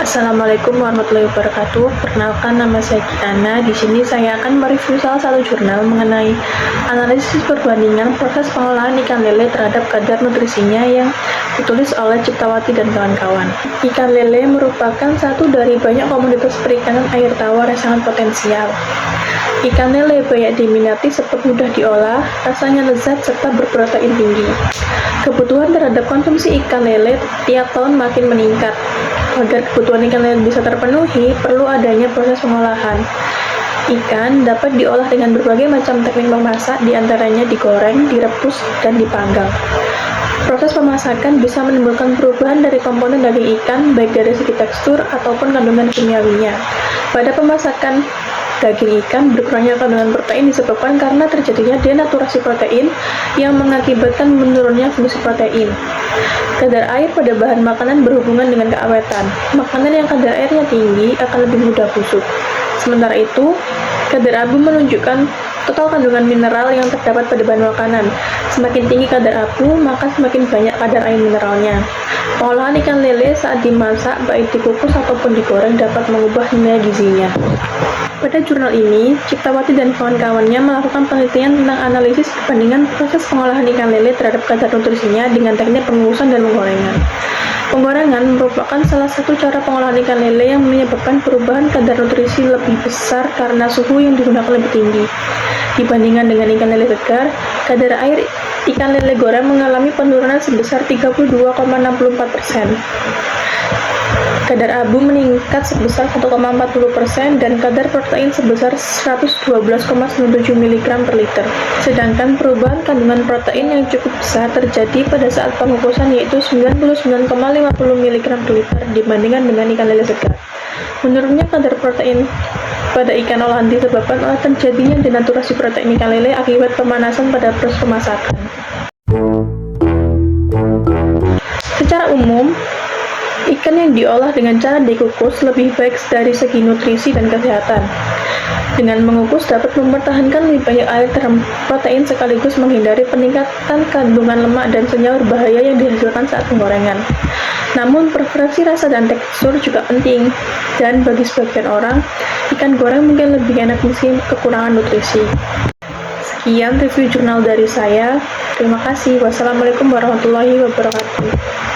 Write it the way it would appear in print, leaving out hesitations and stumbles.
Assalamualaikum warahmatullahi wabarakatuh. Perkenalkan, nama saya Kitana. Di sini saya akan mereview salah satu jurnal mengenai analisis perbandingan proses pengolahan ikan lele terhadap kadar nutrisinya yang ditulis oleh Ciptawati dan kawan-kawan. Ikan lele merupakan satu dari banyak komoditas perikanan air tawar yang sangat potensial. Ikan lele banyak diminati sebab mudah diolah, rasanya lezat, serta berprotein tinggi. Kebutuhan terhadap konsumsi ikan lele tiap tahun makin meningkat. Agar kebutuhan ikan lele bisa terpenuhi, perlu adanya proses pengolahan. Ikan dapat diolah dengan berbagai macam teknik memasak, diantaranya digoreng, direbus, dan dipanggang. Proses pemasakan bisa menimbulkan perubahan dari komponen daging ikan, baik dari segi tekstur ataupun kandungan kimiawinya. Pada pemasakan daging ikan, berkurangnya kandungan protein disebabkan karena terjadinya denaturasi protein yang mengakibatkan menurunnya fungsi protein. Kadar air pada bahan makanan berhubungan dengan keawetan. Makanan yang kadar airnya tinggi akan lebih mudah busuk. Sementara itu, kadar abu menunjukkan total kandungan mineral yang terdapat pada bahan makanan. Semakin tinggi kadar abu, maka semakin banyak kadar air mineralnya. Pengolahan ikan lele saat dimasak, baik dikukus ataupun digoreng, dapat mengubah nilai gizinya. Pada jurnal ini, Ciptawati dan kawan-kawannya melakukan penelitian tentang analisis perbandingan proses pengolahan ikan lele terhadap kadar nutrisinya dengan teknik pengukusan dan penggorengan. Penggorengan merupakan salah satu cara pengolahan ikan lele yang menyebabkan perubahan kadar nutrisi lebih besar karena suhu yang digunakan lebih tinggi. Dibandingkan dengan ikan lele segar, kadar air ikan lele goreng mengalami penurunan sebesar 32,64%. Kadar abu meningkat sebesar 1,40% dan kadar protein sebesar 112,97 mg per liter. Sedangkan perubahan kandungan protein yang cukup besar terjadi pada saat pengukusan, yaitu 99,50 mg per liter dibandingkan dengan ikan lele segar. Menurunnya kadar protein pada ikan olahan disebabkan oleh terjadinya denaturasi protein ikan lele akibat pemanasan pada proses pemasakan. Secara umum, ikan yang diolah dengan cara dikukus lebih baik dari segi nutrisi dan kesehatan. Dengan mengukus dapat mempertahankan lebih banyak air dan protein sekaligus menghindari peningkatan kandungan lemak dan senyawa berbahaya yang dihasilkan saat penggorengan. Namun, preferensi rasa dan tekstur juga penting, dan bagi sebagian orang, ikan goreng mungkin lebih enak meski kekurangan nutrisi. Sekian review jurnal dari saya. Terima kasih. Wassalamualaikum warahmatullahi wabarakatuh.